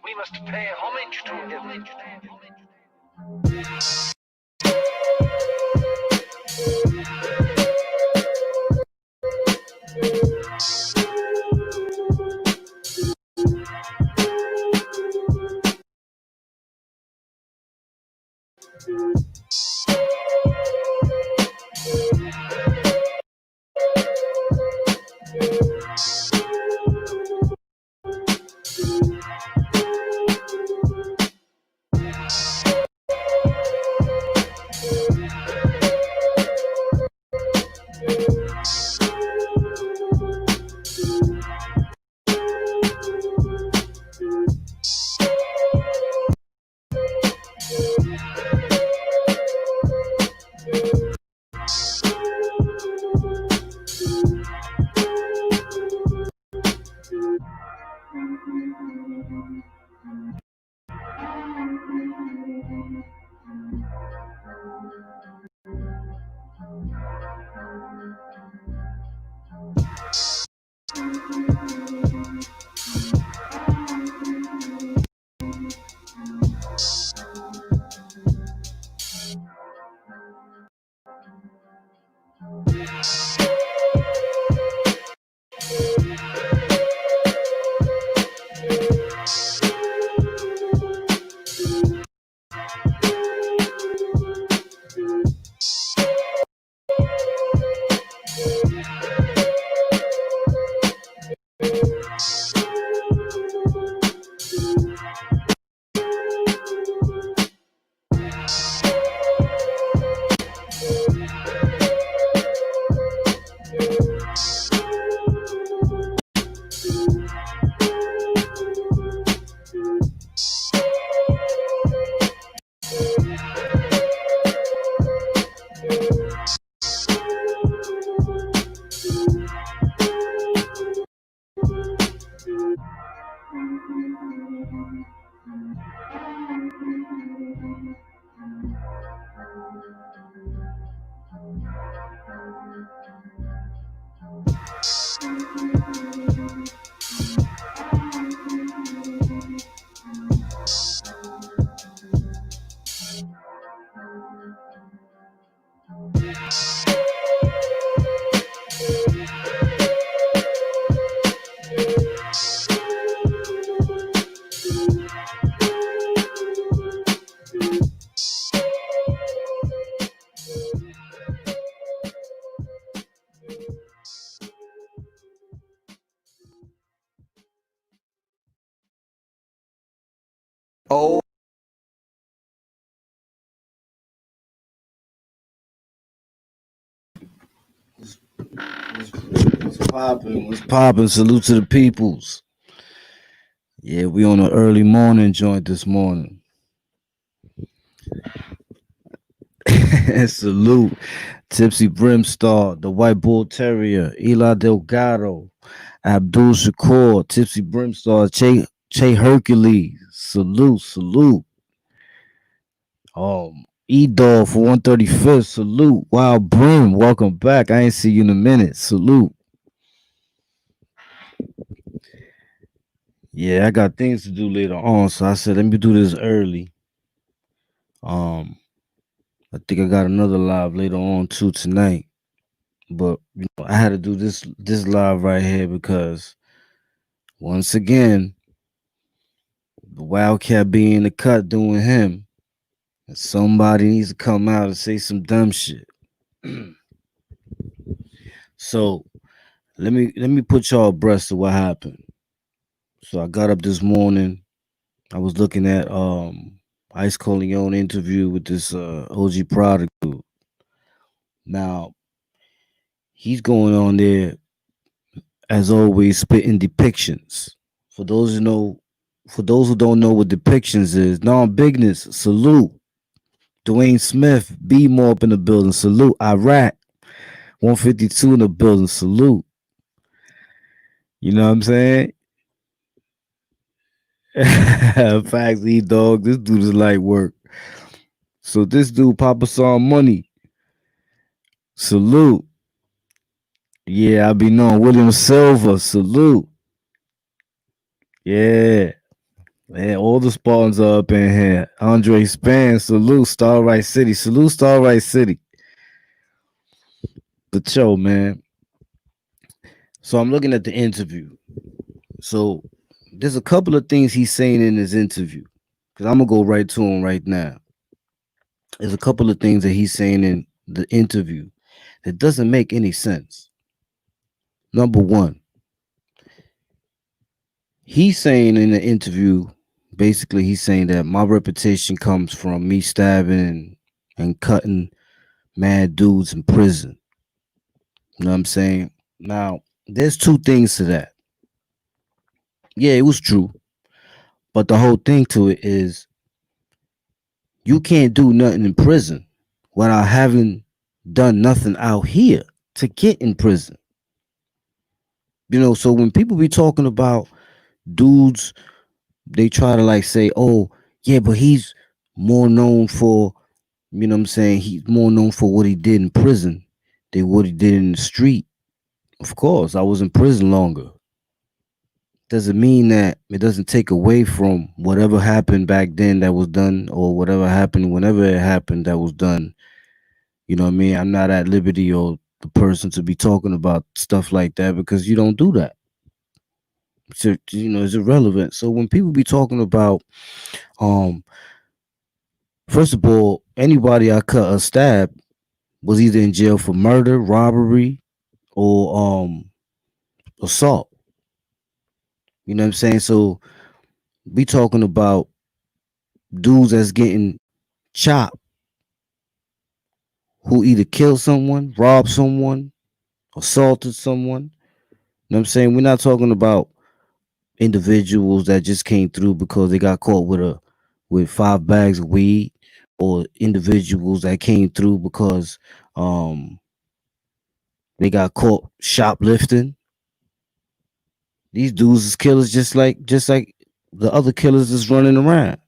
We must pay homage to him. Oh, what's popping? What's popping? Salute to the peoples. Yeah, we on an early morning joint this morning. Salute. Tipsy Brimstar, the White Bull Terrier, Eli Delgado, Abdul Shakur, Tipsy Brimstar, Che Hercules. Salute, salute. E-Dog for 135th. Salute. Wild Brim, welcome back. I ain't see you in a minute. Salute. Yeah, I got things to do later on, so I said let me do this early. I think I got another live later on too tonight, but I had to do this live right here because once again, the Wildcat being the cut doing him, and somebody needs to come out and say some dumb shit. So let me put y'all abreast of what happened. So I got up this morning. I was looking at Ice Coleone interview with this OG product dude. Now he's going on there as always spitting depictions. For those who know, for those who don't know what depictions is, non-bigness, salute. Dwayne Smith, B more up in the building, salute. Iraq, 152 in the building, salute. You know what I'm saying? Facts, E-Dog, this dude is light work. So this dude, Papa Saw Money, salute. Yeah, I be knowing William Silver. Salute. Yeah. Man, all the Spartans are up in here. Andre Span, salute Starlight City. Salute Starlight City. The show, man. So I'm looking at the interview. So there's a couple of things he's saying in his interview. Because I'm gonna go right to him right now. There's a couple of things that he's saying in the interview that doesn't make any sense. Number one, he's saying in the interview, basically he's saying that my reputation comes from me stabbing and cutting mad dudes in prison. You know what I'm saying? Now, there's two things to that. Yeah, it was true. But the whole thing to it is you can't do nothing in prison without having done nothing out here to get in prison. You know, so when people be talking about dudes, they try to like say, oh, yeah, but he's more known for, you know what I'm saying? He's more known for what he did in prison than what he did in the street. Of course, I was in prison longer. Doesn't mean that it doesn't take away from whatever happened back then that was done or whatever happened whenever it happened that was done. You know what I mean? I'm not at liberty or the person to be talking about stuff like that because you don't do that. So, you know, it's irrelevant. So when people be talking about, um, first of all, anybody I cut or stab was either in jail for murder, robbery, or assault. You know what I'm saying? So we talking about dudes that's getting chopped who either killed someone, robbed someone, assaulted someone. You know what I'm saying? We're not talking about individuals that just came through because they got caught with 5 bags of weed, or individuals that came through because um they got caught shoplifting. These dudes is killers just like the other killers is running around.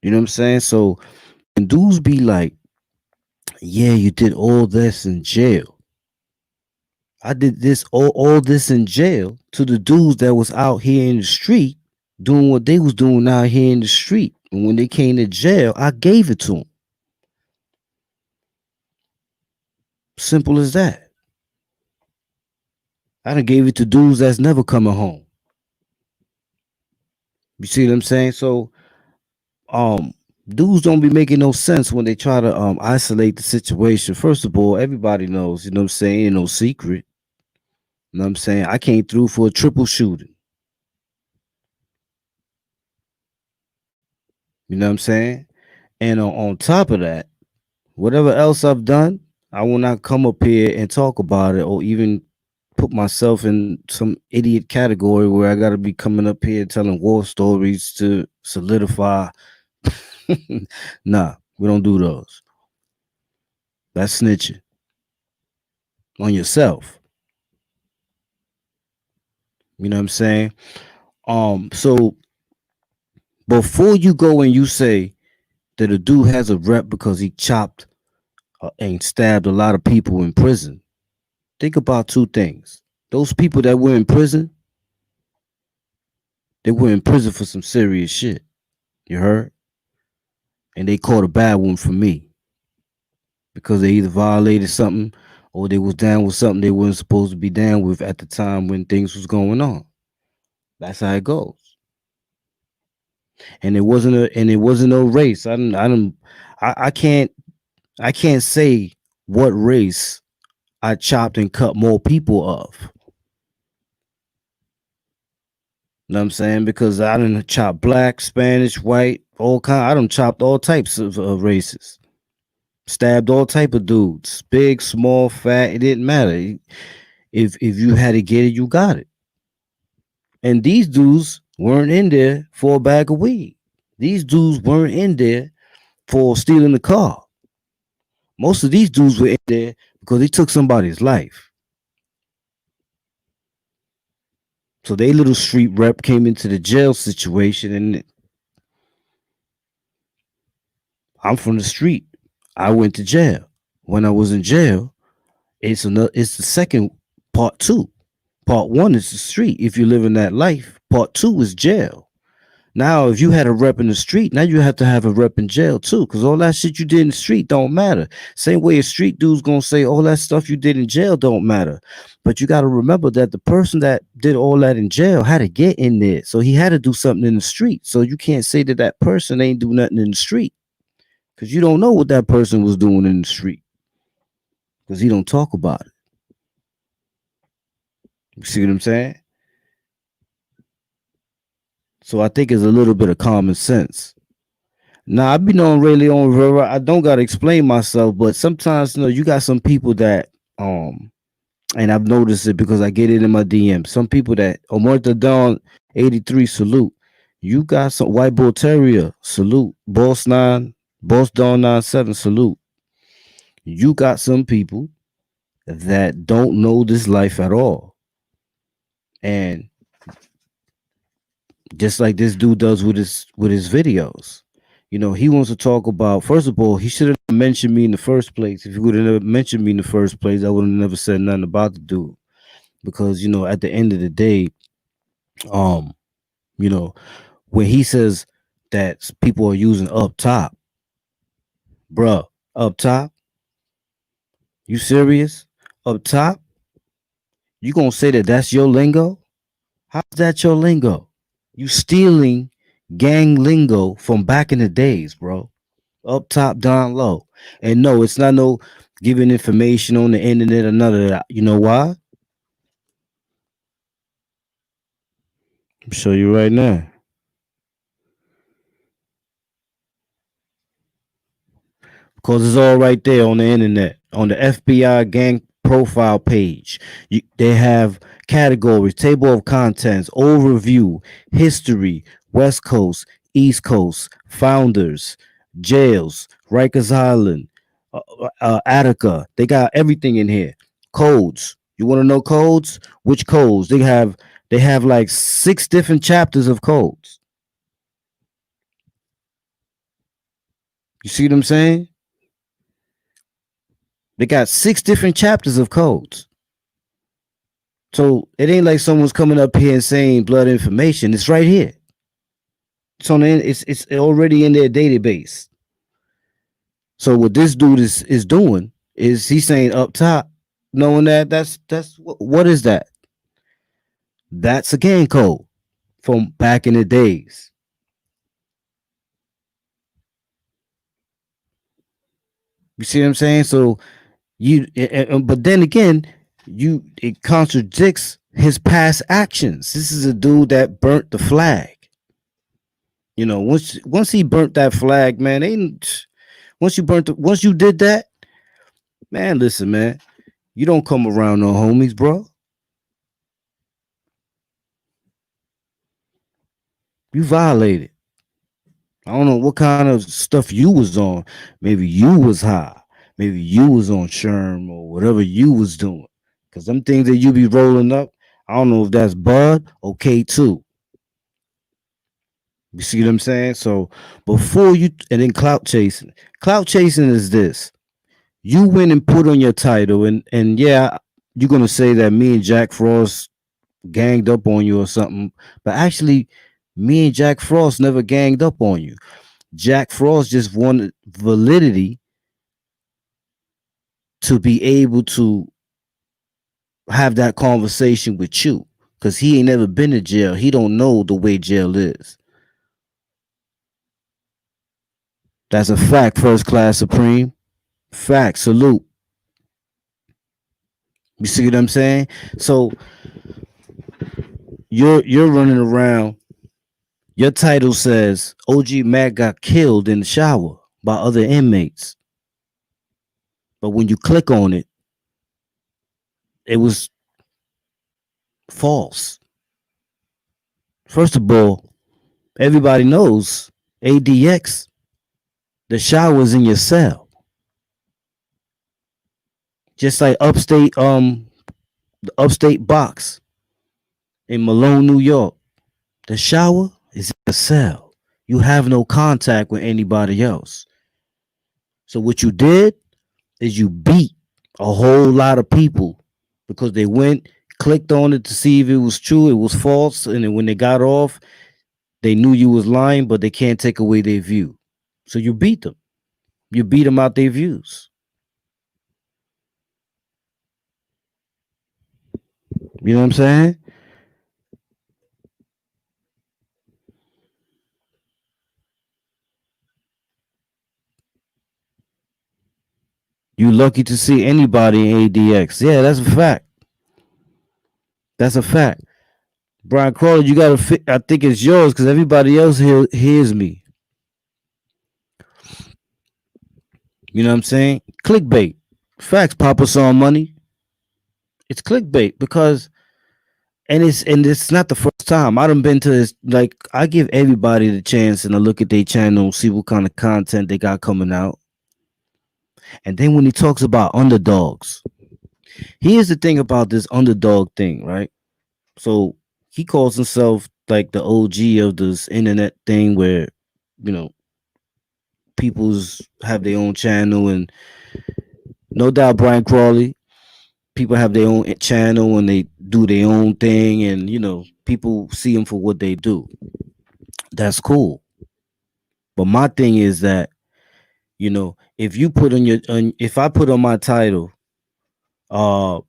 You know what I'm saying? So when dudes be like, yeah, you did all this in jail. I did all this in jail to the dudes that was out here in the street doing what they was doing out here in the street. And when they came to jail, I gave it to them. Simple as that. I done gave it to dudes that's never coming home. You see what I'm saying? So um dudes don't be making no sense when they try to isolate the situation. First of all, everybody knows, you know what I'm saying, ain't no secret. You know what I'm saying? I came through for a triple shooting. You know what I'm saying? And on top of that, whatever else I've done, I will not come up here and talk about it or even put myself in some idiot category where I got to be coming up here telling war stories to solidify. Nah, we don't do those. That's snitching on yourself. You know what I'm saying? So before you go and you say that a dude has a rep because he chopped and stabbed a lot of people in prison, think about two things. Those people that were in prison, they were in prison for some serious shit. You heard? And they caught a bad one from me because they either violated something or they was down with something they weren't supposed to be down with at the time when things was going on. That's how it goes. And it wasn't no race. I can't say what race I chopped and cut more people of. You know what I'm saying? Because I didn't chop black, Spanish, white, all kind. I done chopped all types of races. Stabbed all type of dudes, big, small, fat. It didn't matter. If you had to get it, you got it. And these dudes weren't in there for a bag of weed. These dudes weren't in there for stealing the car. Most of these dudes were in there because they took somebody's life. So they little street rep came into the jail situation, and I'm from the street. I went to jail. When I was in jail, It's the second part two. Part one is the street. If you live in that life, part two is jail. Now, if you had a rep in the street, now you have to have a rep in jail too, because all that shit you did in the street don't matter. Same way a street dude's gonna say all that stuff you did in jail don't matter. But you got to remember that the person that did all that in jail had to get in there, so he had to do something in the street. So you can't say that that person ain't do nothing in the street, because you don't know what that person was doing in the street, because he don't talk about it. You see what I'm saying? So I think it's a little bit of common sense. Now I be knowing really on River. I don't gotta explain myself, but sometimes you got some people that and I've noticed it because I get it in my DM. Some people that Omerta Dawn 83 salute. You got some White Bull Terrier salute. Boss Dawn 97 salute. You got some people that don't know this life at all. And just like this dude does with his videos. He wants to talk about. First of all, he should have mentioned me in the first place. If he would have never mentioned me in the first place, I would have never said nothing about the dude. Because at the end of the day, um, you know, when he says that people are using up top, bruh, up top, you serious? Up top, you gonna say that that's your lingo? How's that your lingo? You stealing gang lingo from back in the days, bro. Up top, down low. And no, it's not no giving information on the internet or none of that. You know why? I'll show you right now. Because it's all right there on the internet, on the FBI gang profile page. They have categories, table of contents, overview, history, West Coast, East Coast, founders, jails, Rikers Island, Attica. They got everything in here. Codes. You want to know codes? Which codes? They have like 6 different chapters of codes. You see what I'm saying? They got 6 different chapters of codes. So it ain't like someone's coming up here and saying blood information. It's right here. It's already in their database. So what this dude is doing is he's saying up top, knowing that that's what is that? That's a gang code from back in the days. You see what I'm saying? So but then again, it contradicts his past actions. This is a dude that burnt the flag. Once he burnt that flag, man, ain't once you did that, man, listen, man, you don't come around no homies, bro. You violated. I don't know what kind of stuff you was on. Maybe you was high. Maybe you was on Sherm or whatever you was doing. Cause them things that you be rolling up, I don't know if that's bud or K2. You see what I'm saying? So before you and then clout chasing. Clout chasing is this. You went and put on your title and yeah, you're gonna say that me and Jack Frost ganged up on you or something, but actually me and Jack Frost never ganged up on you. Jack Frost just wanted validity to be able to have that conversation with you because he ain't never been to jail. He don't know the way jail is. That's a fact, first class supreme. Fact, salute. You see what I'm saying? So you're running around. Your title says OG Mac got killed in the shower by other inmates. But when you click on it, it was false. First of all, everybody knows ADX, the shower's in your cell. Just like the upstate box in Malone, New York. The shower is in the cell. You have no contact with anybody else. So what you did is you beat A whole lot of people, because they went, clicked on it to see if it was true, it was false, and then when they got off, they knew you was lying, but they can't take away their view. So you beat them. You beat them out their views. You know what I'm saying? You lucky to see anybody in ADX. Yeah, that's a fact. That's a fact. Brian Crawley, you gotta fit. I think it's yours because everybody else hears me. You know what I'm saying? Clickbait. Facts. Papa saw money. It's clickbait because, and it's not the first time. I done been to this. Like, I give everybody the chance and I look at their channel, see what kind of content they got coming out. And then when he talks about underdogs, here's the thing about this underdog thing, right? So he calls himself like the OG of this internet thing where, you know, people's have their own channel, and no doubt Brian Crawley, people have their own channel and they do their own thing, and people see them for what they do. That's cool. But my thing is that, if you put if I put on my title, uh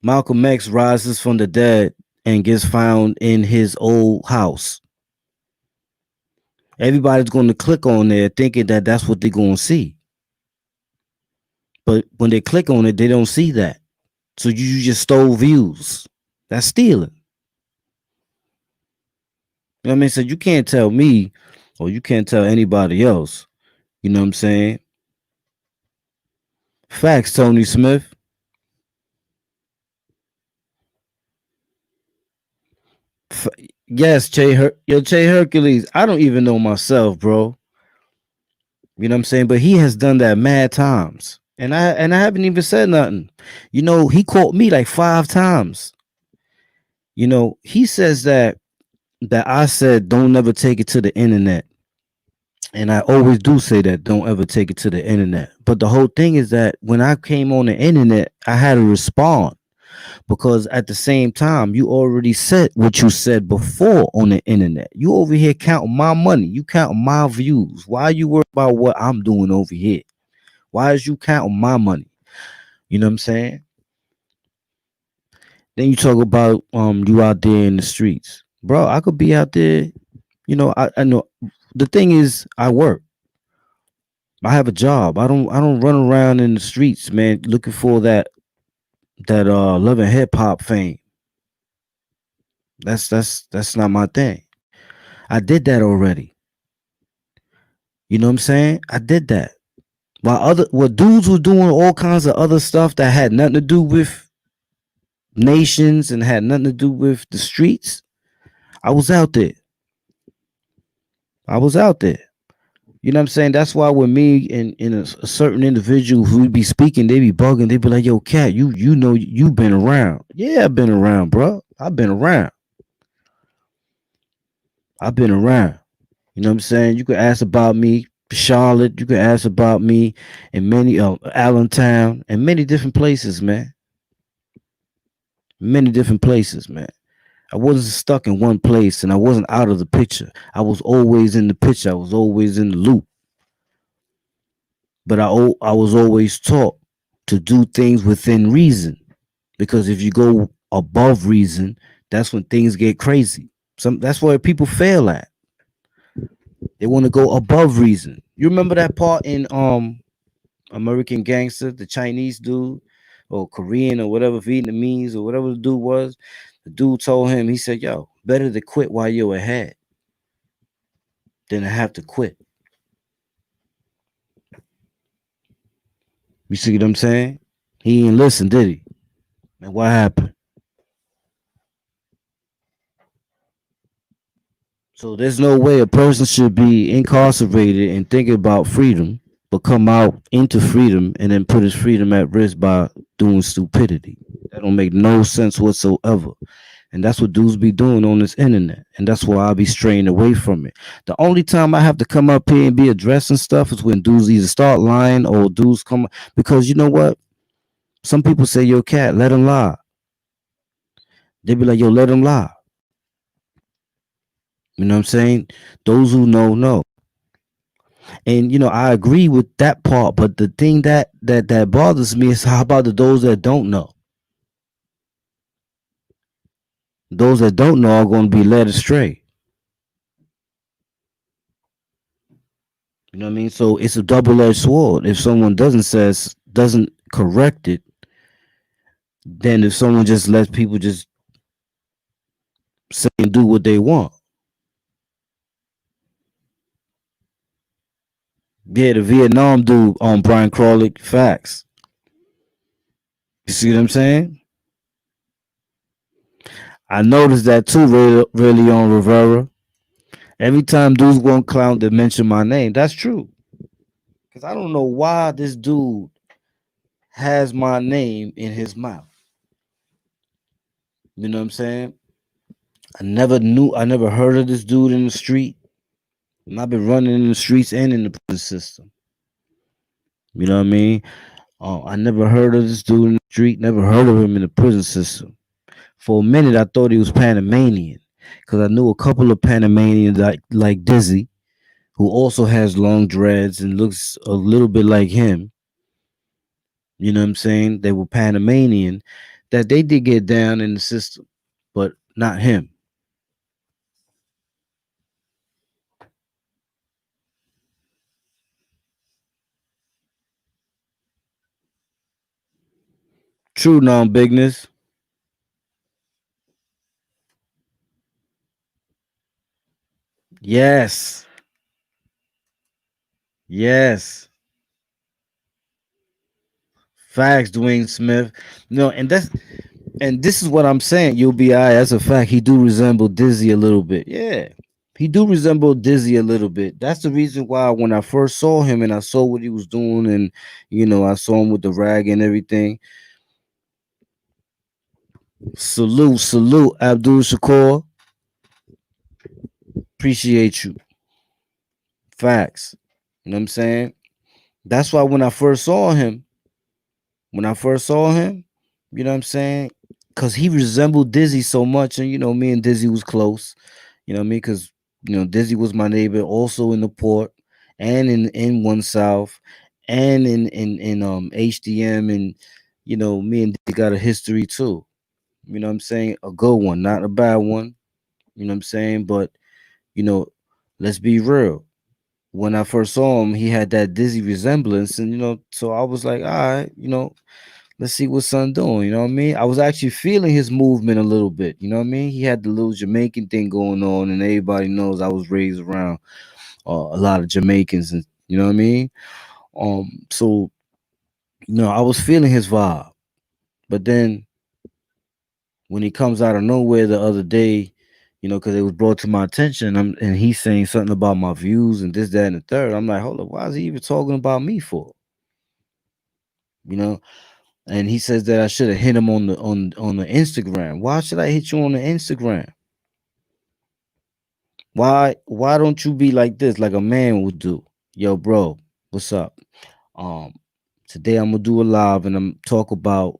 Malcolm X rises from the dead and gets found in his old house, everybody's going to click on there thinking that that's what they're going to see. But when they click on it, they don't see that. So you just stole views. That's stealing. You know what I mean? So you can't tell me, or you can't tell anybody else. You know what I'm saying? Facts, Tony Smith. F- yes, Che Hercules. I don't even know myself, bro. You know what I'm saying? But he has done that mad times. And I haven't even said nothing. He caught me like 5 times. He says that I said don't never take it to the internet. And I always do say that don't ever take it to the internet. But the whole thing is that when I came on the internet, I had to respond because at the same time, you already said what you said before on the internet. You over here counting my money. You counting my views. Why are you worried about what I'm doing over here? Why is you counting my money? You know what I'm saying? Then you talk about you out there in the streets. Bro, I could be out there. I know the thing is I work. I have a job. I don't run around in the streets, man, looking for that love and hip hop fame. That's not my thing. I did that already. You know what I'm saying? I did that. While dudes were doing all kinds of other stuff that had nothing to do with nations and had nothing to do with the streets, I was out there. I was out there. You know what I'm saying? That's why with me and a certain individual who be speaking, they be bugging. They be like, "Yo, cat, you know you been around." Yeah, I've been around, bro. I've been around. I've been around. You know what I'm saying? You could ask about me, Charlotte. You could ask about me in many Allentown and many different places, man. Many different places, man. I wasn't stuck in one place and I wasn't out of the picture. I was always in the picture. I was always in the loop. But I was always taught to do things within reason, because if you go above reason, that's when things get crazy. That's where people fail at. They want to go above reason. You remember that part in American Gangster, the Chinese dude or Korean or whatever, Vietnamese or whatever the dude was. The dude told him, he said, "Yo, better to quit while you're ahead than to have to quit." You see what I'm saying? He didn't listen, did he? And what happened? So there's no way a person should be incarcerated and thinking about freedom, but come out into freedom and then put his freedom at risk by doing stupidity. That don't make no sense whatsoever. And that's what dudes be doing on this internet. And that's why I be straying away from it. The only time I have to come up here and be addressing stuff is when dudes either start lying or dudes come, because you know what? Some people say, yo, cat, let him lie. They be like, yo, let him lie. You know what I'm saying? Those who know. And I agree with that part, but the thing that bothers me is how about those that don't know? Those that don't know are going to be led astray. You know what I mean? So it's a double-edged sword. If someone doesn't correct it, then if someone just lets people just say and do what they want. Yeah, the Vietnam dude on Brian Crawley, facts. You see what I'm saying? I noticed that too, really on Rivera. Every time dudes go on clown that mention my name, that's true. Cause I don't know why this dude has my name in his mouth. You know what I'm saying? I never heard of this dude in the street. And I've been running in the streets and in the prison system. You know what I mean? I never heard of this dude in the street, never heard of him in the prison system. For a minute, I thought he was Panamanian. Because I knew a couple of Panamanians like Dizzy, who also has long dreads and looks a little bit like him. You know what I'm saying? They were Panamanian, that they did get down in the system, but not him. True non bigness. Yes. Yes. Facts, Dwayne Smith. No, and this is what I'm saying. UBI, that's a fact. He do resemble Dizzy a little bit. Yeah. He do resemble Dizzy a little bit. That's the reason why when I first saw him and I saw what he was doing and I saw him with the rag and everything. Salute, Abdul Shakur. Appreciate you. Facts. You know what I'm saying? That's why when I first saw him, you know what I'm saying? Cause he resembled Dizzy so much, and me and Dizzy was close. You know what I mean? Cause Dizzy was my neighbor, also in the port, and in One South, and in HDM, and me and Dizzy got a history too. You know what I'm saying? A good one, not a bad one. You know what I'm saying? But you know, let's be real. When I first saw him, he had that Dizzy resemblance, and so I was like, all right, let's see what son doing. You know what I mean? I was actually feeling his movement a little bit. You know what I mean? He had the little Jamaican thing going on, and everybody knows I was raised around a lot of Jamaicans, and you know what I mean. So I was feeling his vibe, but then when he comes out of nowhere the other day, because it was brought to my attention, and he's saying something about my views and this, that, and the third. I'm like, hold up, why is he even talking about me for? You know, and he says that I should have hit him on the Instagram. Why should I hit you on the Instagram? Why don't you be like this, like a man would do? Yo, bro, what's up? Um, Today I'm gonna do a live and I'm talk about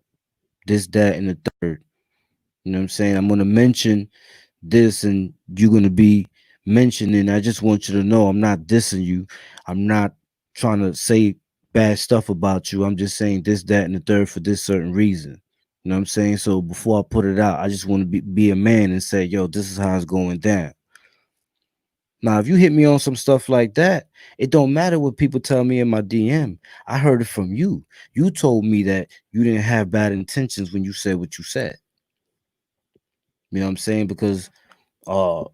this, that, and the third. You know what I'm saying? I'm gonna mention this and you're gonna be mentioning. I just want you to know I'm not dissing you. I'm not trying to say bad stuff about you. I'm just saying this, that, and the third for this certain reason. You know what I'm saying? So before I put it out, I just want to be a man and say, yo, this is how it's going down. Now, if you hit me on some stuff like that, it don't matter what people tell me in my DM. I heard it from you. You told me that you didn't have bad intentions when you said what you said. You know what I'm saying? Because uh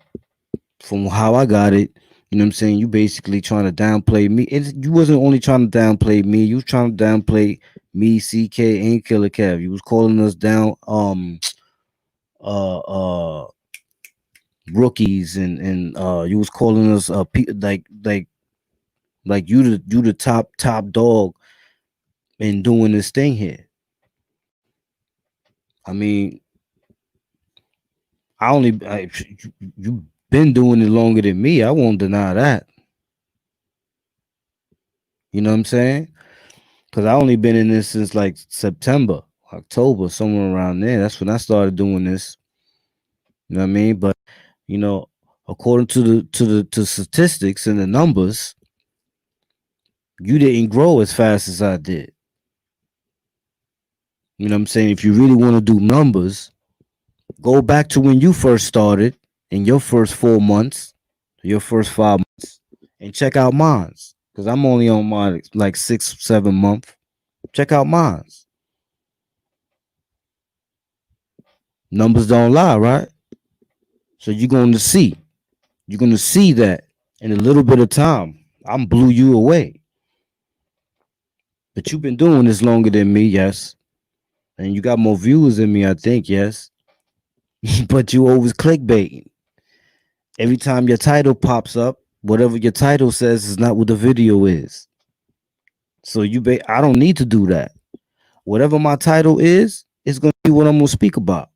from how I got it, you know what I'm saying, you basically trying to downplay me. You wasn't only trying to downplay me, you was trying to downplay me, CK, and Killer Kev. You was calling us down uh uh rookies, and you was calling us like you the top dog in doing this thing here. I mean, you been doing it longer than me. I won't deny that. You know what I'm saying? Cause I only been in this since like September, October, somewhere around there. That's when I started doing this. You know what I mean? But you know, according to the statistics and the numbers, you didn't grow as fast as I did. You know what I'm saying? If you really want to do numbers, go back to when you first started in your first 4 months, your first 5 months, and check out mine's. Cause I'm only on mine like 6, 7 months. Check out mine's. Numbers don't lie, right? So you're going to see. You're going to see that in a little bit of time. I'm blew you away. But you've been doing this longer than me, yes. And you got more viewers than me, I think, yes. But you always clickbaiting. Every time your title pops up, whatever your title says is not what the video is. So I don't need to do that. Whatever my title is, it's gonna be what I'm gonna speak about.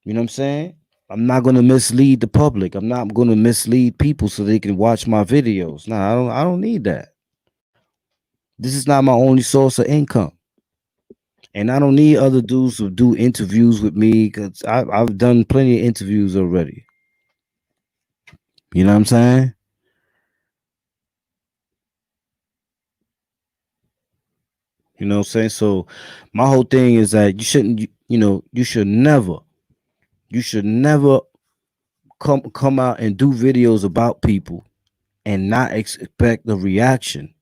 You know what I'm saying? I'm not gonna mislead the public. I'm not gonna mislead people so they can watch my videos. Nah, I don't need that. This is not my only source of income. And I don't need other dudes to do interviews with me because I've done plenty of interviews already. You know what I'm saying? You know what I'm saying? So my whole thing is that you shouldn't, you should never come out and do videos about people and not expect the reaction.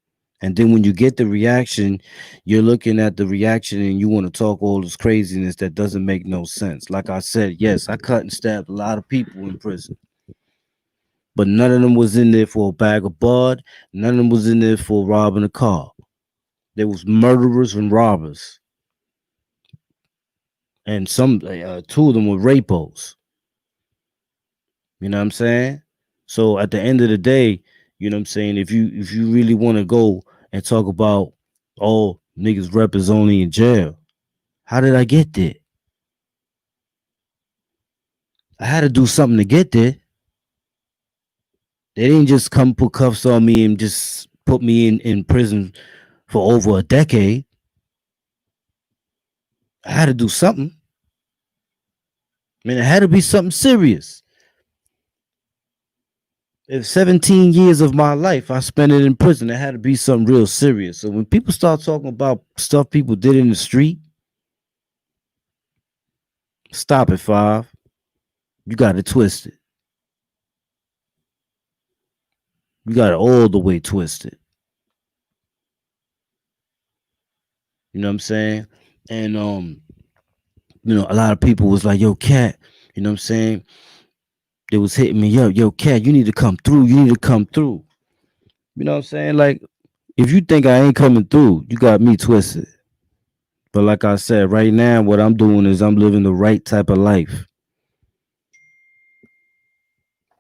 And then when you get the reaction, you're looking at the reaction and you want to talk all this craziness that doesn't make no sense. Like I said, yes, I cut and stabbed a lot of people in prison, but none of them was in there for a bag of bud. None of them was in there for robbing a car. There was murderers and robbers, and two of them were rapos. You know what I'm saying? So at the end of the day, you know what I'm saying, if you really want to go and talk about, oh, niggas rep is only in jail. How did I get there? I had to do something to get there. They didn't just come put cuffs on me and just put me in prison for over a decade. I had to do something. I mean, it had to be something serious. If 17 years of my life I spent it in prison, it had to be something real serious. So when people start talking about stuff people did in the street, stop it, Five. You got it twisted. You got it all the way twisted. You know what I'm saying? And a lot of people was like, yo, Cat, you know what I'm saying? They was hitting me, yo, Cat, you need to come through. You need to come through. You know what I'm saying? Like, if you think I ain't coming through, you got me twisted. But like I said, right now, what I'm doing is I'm living the right type of life.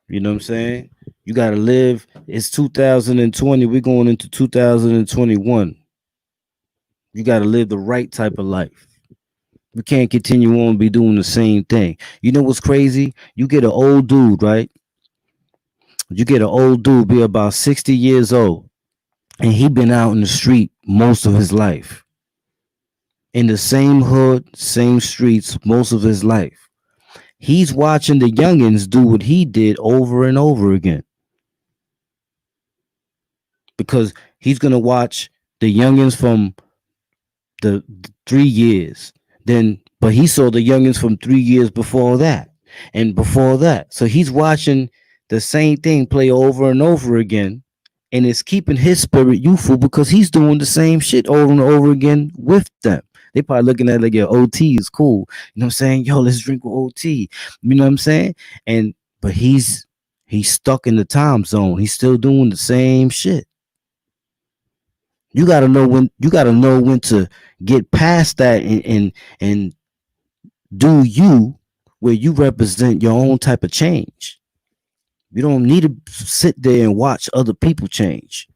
You know what I'm saying? You got to live. It's 2020. We're going into 2021. You got to live the right type of life. We can't continue on be doing the same thing. You know what's crazy? You get an old dude, right? You get an old dude, be about 60 years old, and he been out in the street most of his life. In the same hood, same streets most of his life. He's watching the youngins do what he did over and over again. Because he's gonna watch the youngins from the 3 years. But he saw the youngins from 3 years before that and before that. So he's watching the same thing play over and over again, and it's keeping his spirit youthful because he's doing the same shit over and over again with them. They probably looking at it like, yo, OT is cool. You know what I'm saying? Yo, let's drink with OT. You know what I'm saying? But he's stuck in the time zone. He's still doing the same shit. You gotta know when to get past that and do you where you represent your own type of change. You don't need to sit there and watch other people change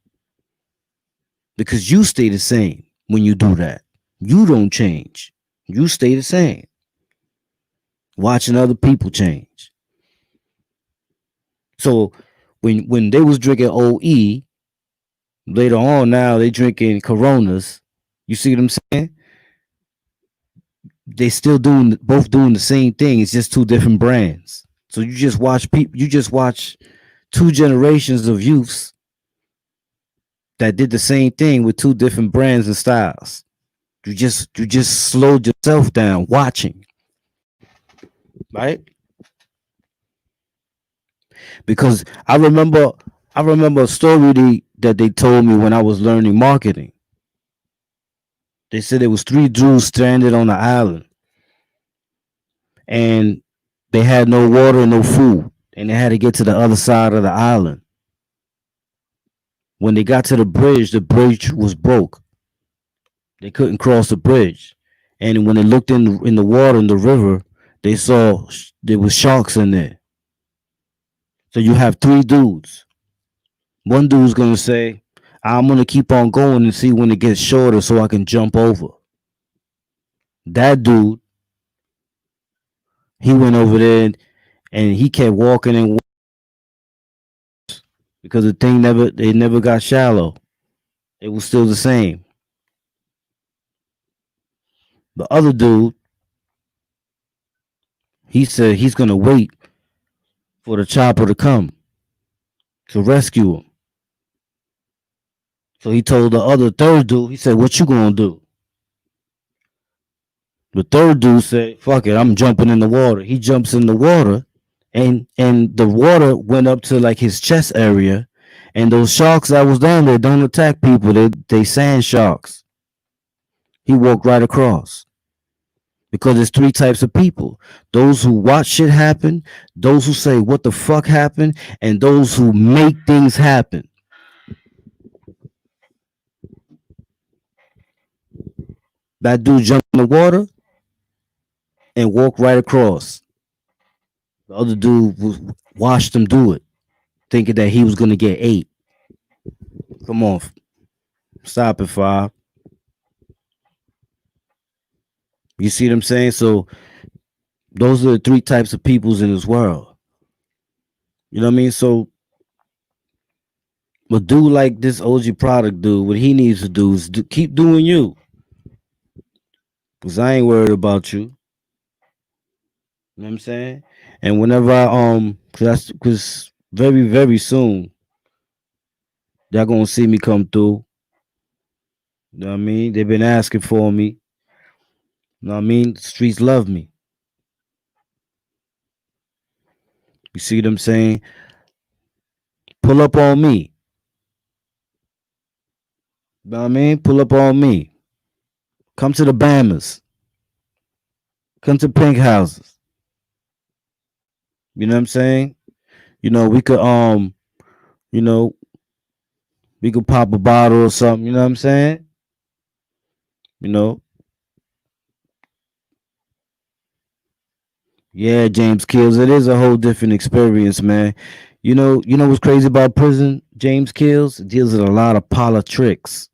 because you stay the same when you do that. You don't change. You stay the same. Watching other people change. So when they was drinking OE, Later on, now they drinking Coronas. You see what I'm saying? They still doing both doing the same thing. It's just two different brands. So you just watch people. You just watch two generations of youths that did the same thing with two different brands and styles. You just slowed yourself down watching, right? Because I remember a story that they told me when I was learning marketing. They said there was three Jews stranded on an island, and they had no water and no food, and they had to get to the other side of the island. When they got to the bridge was broke. They couldn't cross the bridge, and when they looked in the water in the river, they saw there was sharks in there. So you have three dudes. One dude's gonna say, "I'm gonna keep on going and see when it gets shorter so I can jump over." That dude, he went over there and he kept walking and because the thing never got shallow. It was still the same. The other dude, he said he's gonna wait for the chopper to come to rescue him. So he told the other third dude, he said, "What you gonna do?" The third dude said, "Fuck it, I'm jumping in the water." He jumps in the water, and the water went up to like his chest area, and those sharks that was down there don't attack people. They sand sharks. He walked right across because there's three types of people: those who watch shit happen, those who say what the fuck happened, and those who make things happen. That dude jumped in the water and walked right across. The other dude watched him do it, thinking that he was gonna get ate. Come on, stop it, five. You see what I'm saying? So those are the three types of peoples in this world. You know what I mean? So a dude like this OG product dude, what he needs to do is keep doing you. Cause I ain't worried about you. You know what I'm saying? And whenever cause very, very soon, y'all gonna see me come through. You know what I mean? They've been asking for me. You know what I mean? The streets love me. You see what I'm saying? Pull up on me. You know what I mean? Pull up on me. Come to the Bammers. Come to Pink Houses. You know what I'm saying? You know, you know, we could pop a bottle or something, you know what I'm saying? You know, yeah, James Kills. It is a whole different experience, man. You know what's crazy about prison, James Kills? It deals with a lot of politics.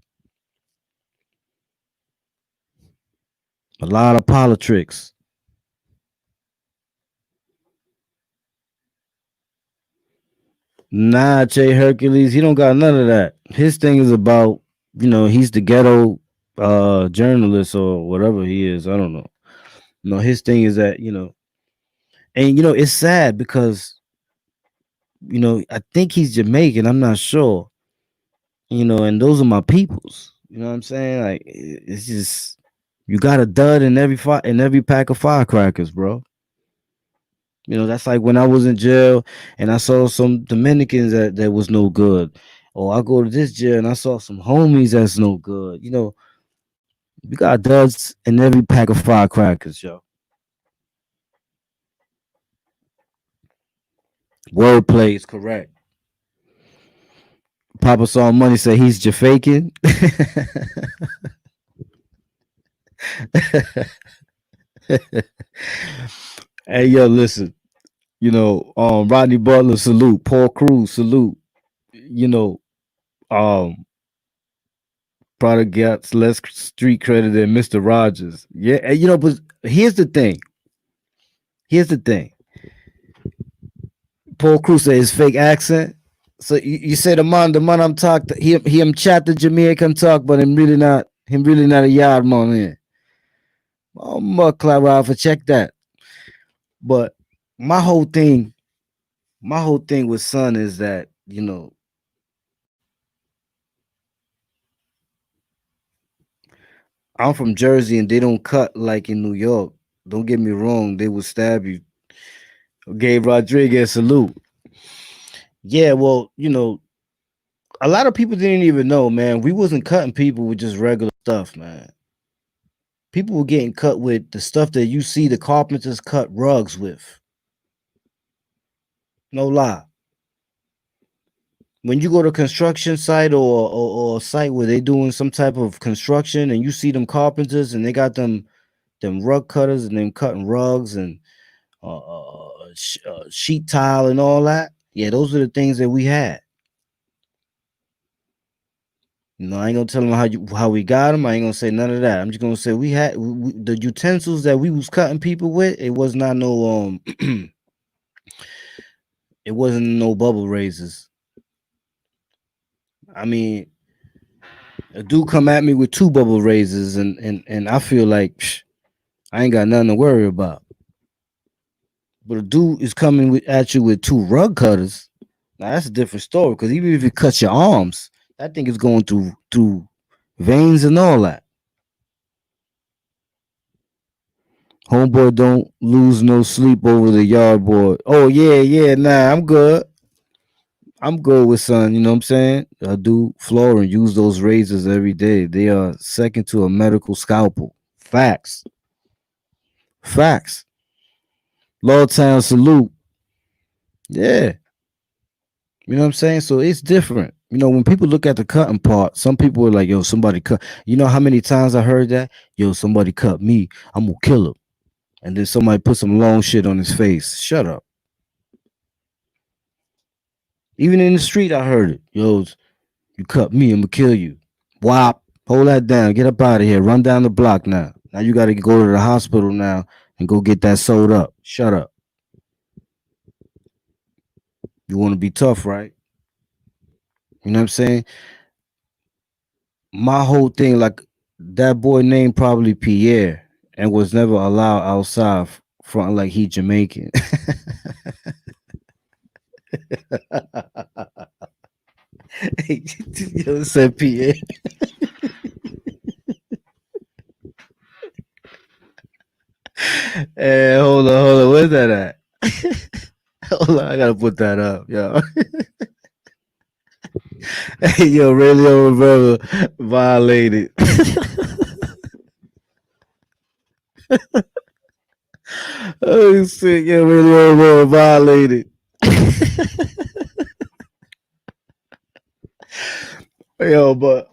A lot of politics. Nah, Jay Hercules, he don't got none of that. His thing is about, he's the ghetto journalist or whatever he is. I don't know. No, his thing is that, and it's sad because, I think he's Jamaican. I'm not sure. And those are my peoples. You know what I'm saying? Like it's just you got a dud in every pack of firecrackers, bro. That's like when I was in jail and I saw some Dominicans that was no good. Or I go to this jail and I saw some homies that's no good. You got duds in every pack of firecrackers, yo. Wordplay is correct. Papa saw money say he's Jafakin. Hey yo, listen. Rodney Butler salute, Paul Cruz salute. You know, um, product gets less street credit than Mister Rogers. Yeah, and, but here's the thing. Here's the thing. Paul Cruz said his fake accent. So you say the man I'm talk to, him chat the Jamaican talk, but him really not a yard man here. Oh, Clara, for check that. But my whole thing, my whole thing with son is that I'm from Jersey and they don't cut like in New York. Don't get me wrong, they will stab you. Gabe Rodriguez salute. Yeah, well, a lot of people didn't even know, man. We wasn't cutting people with just regular stuff, man. People were getting cut with the stuff that you see the carpenters cut rugs with. No lie. When you go to a construction site or a site where they doing some type of construction and you see them carpenters and they got them rug cutters and them cutting rugs and sheet tile and all that. Yeah, those are the things that we had. I ain't gonna tell them how we got them. I ain't gonna say none of that. I'm just gonna say the utensils that we was cutting people with. It was not no it wasn't no bubble razors. I mean, a dude come at me with two bubble razors, and I feel like I ain't got nothing to worry about. But a dude is coming at you with two rug cutters. Now that's a different story. Because even if it cuts your arms, that thing is going through veins and all that. Homeboy don't lose no sleep over the yard boy. Oh yeah, yeah, nah, I'm good. I'm good with son, you know what I'm saying? I do floor and use those razors every day. They are second to a medical scalpel. Facts. Facts. Lawtown salute. Yeah. You know what I'm saying? So it's different. When people look at the cutting part, some people are like, yo, somebody cut. You know how many times I heard that? Yo, somebody cut me. I'm gonna kill him. And then somebody put some long shit on his face. Shut up. Even in the street, I heard it. Yo, you cut me, I'm gonna kill you. Wop. Hold that down. Get up out of here. Run down the block now. Now you gotta go to the hospital now and go get that sewed up. Shut up. You wanna be tough, right? You know what I'm saying? My whole thing, like that boy named probably Pierre and was never allowed outside front like he Jamaican. Yo, said Pierre. Hey, hold on. Where's that at? Hold on, I gotta put that up, yo. Hey, yo, Radio Rivera violated. Oh shit, yo, Radio Rivera violated. Yo, but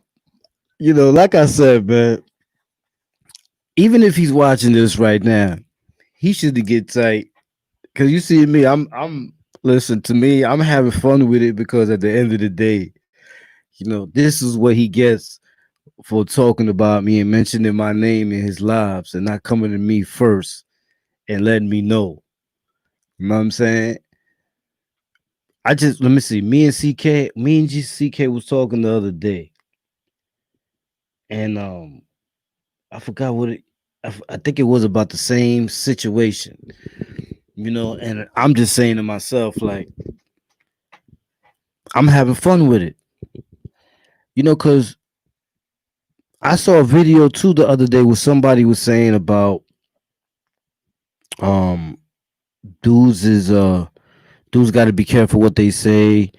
like I said, man, even if he's watching this right now, he should get tight. Cause you see me, I'm listen to me, I'm having fun with it because at the end of the day, this is what he gets for talking about me and mentioning my name in his lives and not coming to me first and letting me know. You know what I'm saying? I just let me see. Me and GCK was talking the other day, and I forgot what I think it was about the same situation, and I'm just saying to myself, like, I'm having fun with it, because I saw a video too the other day where somebody was saying about um dudes got to be careful what they say.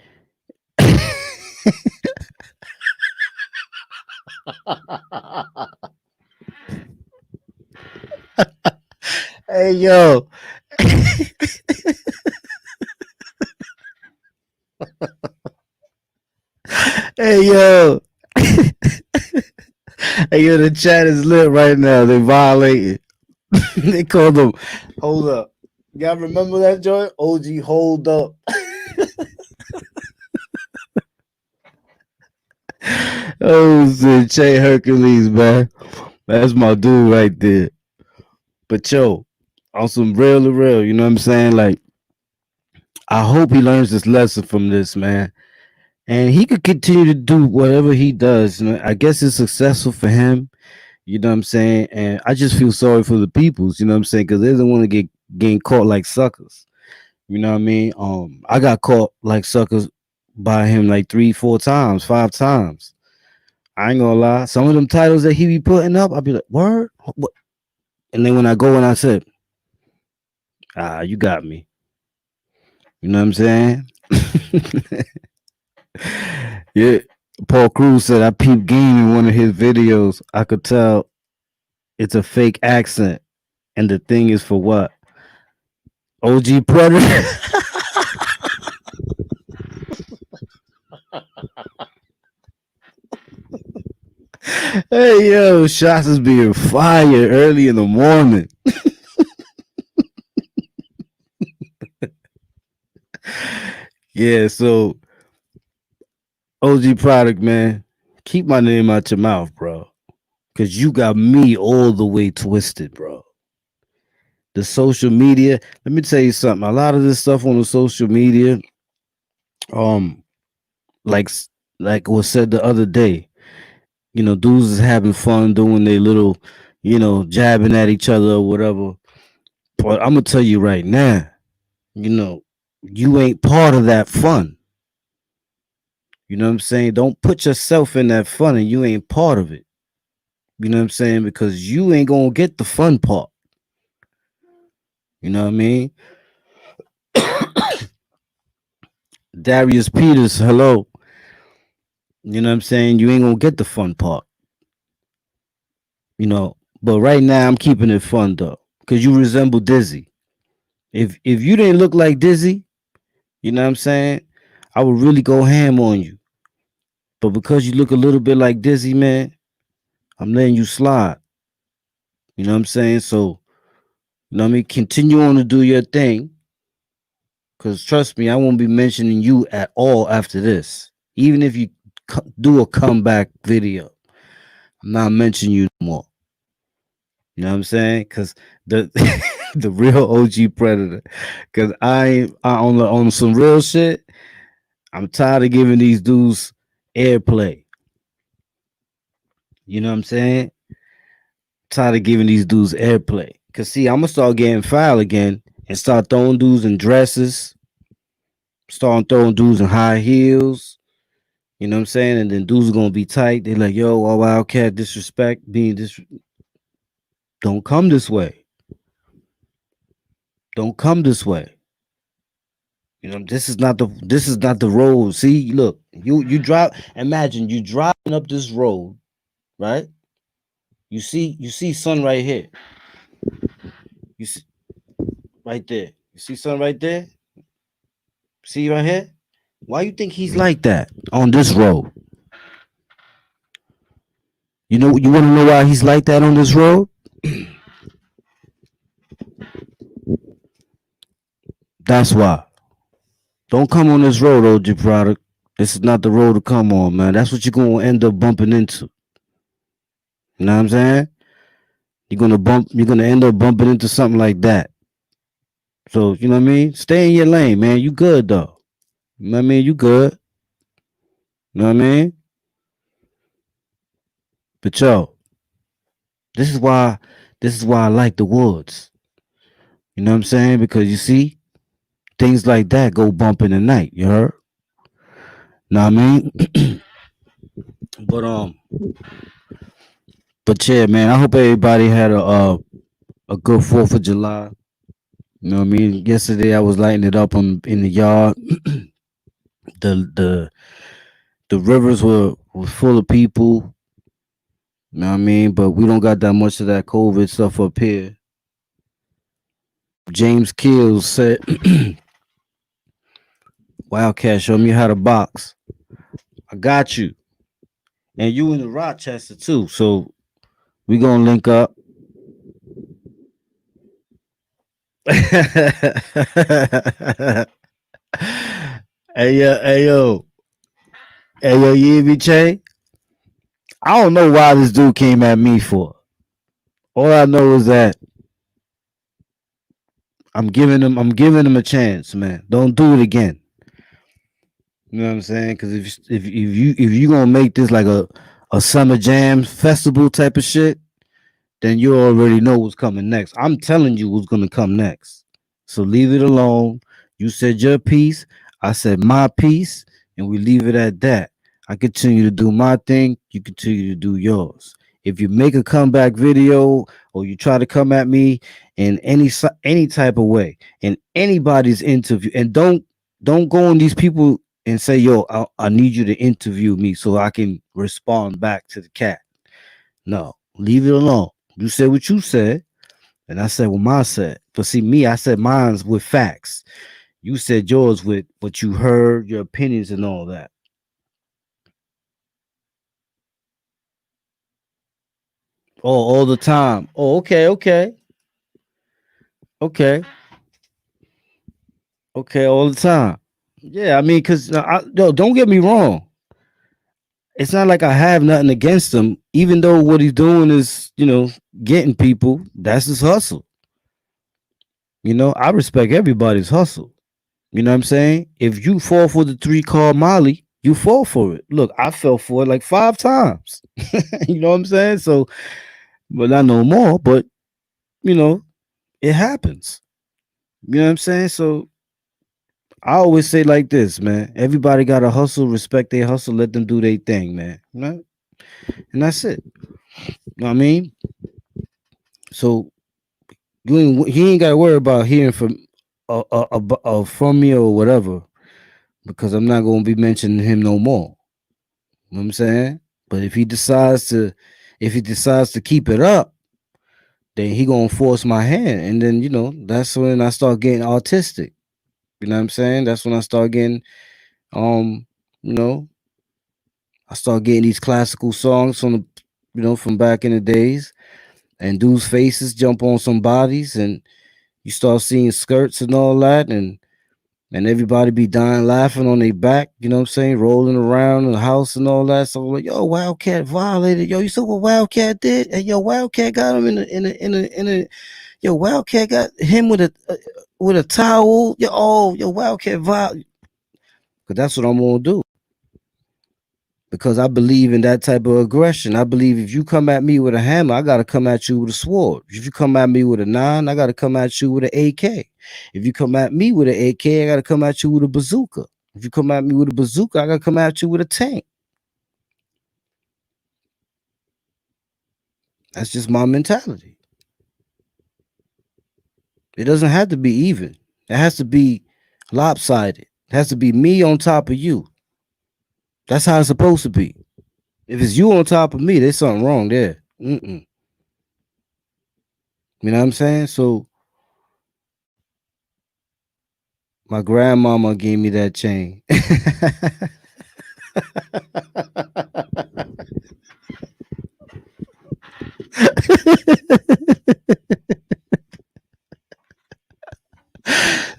Hey yo, hey yo, hey yo, the chat is lit right now. They violating. They called them. Hold up. Y'all remember that joint? OG, hold up. Oh shit, Che Hercules, man. That's my dude right there. But yo, on some real to real, you know what I'm saying? Like, I hope he learns this lesson from this, man. and he could continue to do whatever he does. You know, I guess it's successful for him. You know what I'm saying? And I just feel sorry for the peoples. You know what I'm saying? Because they don't want to get getting caught like suckers. You know what I mean? I got caught like suckers by him like 3, 4 times, 5 times. I ain't gonna lie. Some of them titles that he be putting up, I'll be like, word? What? And then when I go and I said, you got me. You know what I'm saying? Yeah. Paul Cruz said I peeped game in one of his videos. I could tell it's a fake accent. And the thing is for what? OG Predator. Hey yo, shots is being fired early in the morning. Yeah, so OG product, man, keep my name out your mouth, bro. Cause you got me all the way twisted, bro. The social media. Let me tell you something. A lot of this stuff on the social media, um, like like was said the other day. You know, dudes is having fun doing their little, jabbing at each other or whatever. But I'm gonna tell you right now, you know, you ain't part of that fun. You know what I'm saying? Don't put yourself in that fun and you ain't part of it. You know what I'm saying? Because you ain't gonna get the fun part. You know what I mean? Darius Peters, hello. You know what I'm saying? You ain't gonna get the fun part. You know. But right now I'm keeping it fun though. Cause you resemble Dizzy. If you didn't look like Dizzy, you know what I'm saying? I would really go ham on you. But because you look a little bit like Dizzy, man, I'm letting you slide. You know what I'm saying? So, you know what I mean? Continue on to do your thing. Cause trust me, I won't be mentioning you at all after this. Even if you do a comeback video, I'm not mentioning you no more. You know what I'm saying? Cause the the real OG predator. Cause on some real shit. I'm tired of giving these dudes airplay. You know what I'm saying? Tired of giving these dudes airplay. Cause see, I'm gonna start getting foul again and start throwing dudes in dresses, start throwing dudes in high heels. You know what I'm saying? And then dudes are gonna be tight. They like, yo, Wildcat disrespect, being this. Don't come this way. Don't come this way. You know, this is not the road. See, look, you drive. Imagine you driving up this road, right? You see sun right here. You see right there. You see sun right there. See right here. Why you think he's like that on this road? You want to know why he's like that on this road? That's why. Don't come on this road, OG product. This is not the road to come on, man. That's what you're gonna end up bumping into. You know what I'm saying? You're gonna end up bumping into something like that. So, you know what I mean? Stay in your lane, man. You good though. You know what I mean? You good. You know what I mean? But yo, this is why this is why I like the woods. You know what I'm saying? Because you see, things like that go bump in the night, you heard? Know what I mean? But yeah, man, I hope everybody had a good 4th of July. You know what I mean? Yesterday I was lighting it up in the yard. The the the rivers were full of people. You know what I mean? But we don't got that much of that COVID stuff up here. James Kills said, Wildcat, show me how to box. I got you. And you in the Rochester too. So we gonna link up. Hey yo, you hear me, Che? I don't know why this dude came at me for. All I know is that I'm giving him a chance, man. Don't do it again. You know what I'm saying? Because if you gonna make this like a summer jam festival type of shit, then you already know what's coming next. I'm telling you what's gonna come next. So leave it alone. You said your piece, I said my piece, and we leave it at that. I continue to do my thing, you continue to do yours. If you make a comeback video or you try to come at me in any type of way in anybody's interview, and don't go on these people and say, "Yo, I need you to interview me so I can respond back to the cat." No, leave it alone. You said what you said, and I said what mine said. But see, me, I said mine's with facts. You said yours with what you heard, your opinions, and all that. Oh, all the time. Oh, okay, okay, okay, okay, all the time. Yeah, I mean, cause yo, don't get me wrong. It's not like I have nothing against him, even though what he's doing is, getting people. That's his hustle. I respect everybody's hustle. You know what I'm saying? If you fall for the 3 card Molly, you fall for it. Look, I fell for it like 5 times. You know what I'm saying? So, but not no more. But you know, it happens. You know what I'm saying? So I always say like this, man. Everybody got to hustle, respect their hustle, let them do their thing, man. Right? And that's it. You know what I mean? So he ain't got to worry about hearing from me or whatever, because I'm not gonna be mentioning him no more. You know what I'm saying? But if he decides to keep it up, then he gonna force my hand, and then that's when I start getting autistic. You know what I'm saying? That's when I start getting um, you know, I start getting these classical songs from back in the days, and dudes' faces jump on some bodies, and you start seeing skirts and all that, and everybody be dying laughing on their back, you know what I'm saying, rolling around in the house and all that. So I'm like, yo, Wildcat violated. Yo, you saw what Wildcat did? And yo, Wildcat got him in a yo, Wildcat got him with a towel. Yo, Wildcat violated. Cause that's what I'm gonna do. Because I believe in that type of aggression. I believe if you come at me with a hammer, I gotta come at you with a sword. If you come at me with a 9, I gotta come at you with an AK. If you come at me with an AK, I gotta come at you with a bazooka. If you come at me with a bazooka, I gotta come at you with a tank. That's just my mentality. It doesn't have to be even. It has to be lopsided. It has to be me on top of you. That's how it's supposed to be. If it's you on top of me, there's something wrong there. Mm-mm. You know what I'm saying? So my grandmama gave me that chain.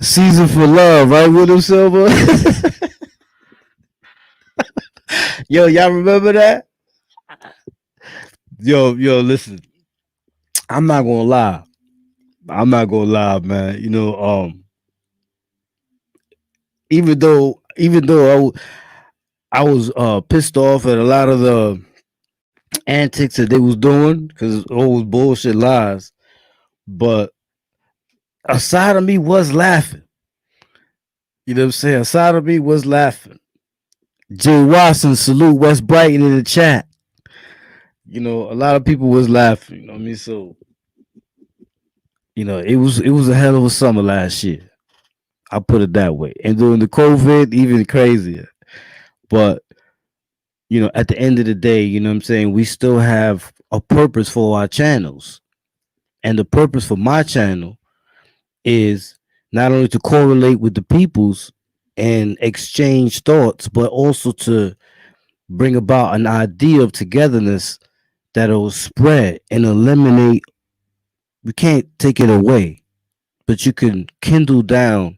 Season for love, right, William Silver? Yo, y'all remember that? Yo, listen. I'm not gonna lie. I'm not gonna lie, man. Even though I was pissed off at a lot of the antics that they was doing, because all was bullshit lies. But a side of me was laughing. You know what I'm saying? A side of me was laughing. Jay Watson, salute West Brighton in the chat. A lot of people was laughing. You know what I mean? So, it was a hell of a summer last year. I'll put it that way. And during the COVID, even crazier. But, at the end of the day, you know what I'm saying? We still have a purpose for our channels. And the purpose for my channel is not only to correlate with the people's and exchange thoughts, but also to bring about an idea of togetherness that'll spread and eliminate. We can't take it away, but you can kindle down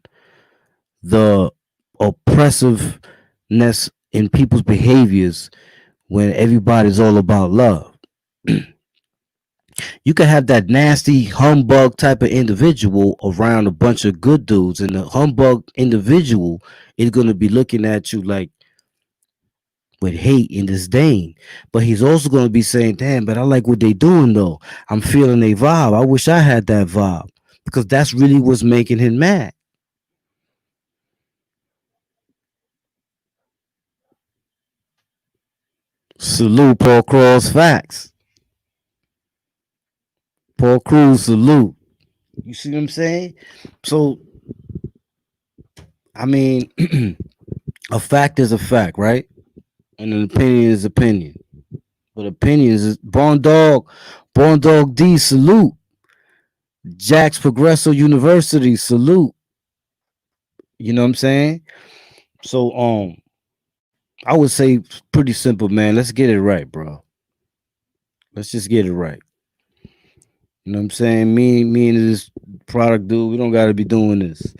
the oppressiveness in people's behaviors when everybody's all about love. You can have that nasty humbug type of individual around a bunch of good dudes, and the humbug individual is going to be looking at you like with hate and disdain. But he's also going to be saying, "Damn, but I like what they doing though. I'm feeling their vibe. I wish I had that vibe." Because that's really what's making him mad. Salute Paul Cross facts. Paul Cruz salute. You see what I'm saying? So I mean, a fact is a fact, right? And an opinion is opinion. But opinions is Born Dog D salute. Jack's Progresso University salute. You know what I'm saying? So I would say pretty simple, man. Let's get it right, bro. Let's just get it right. You know what I'm saying? Me and this product dude, we don't gotta be doing this.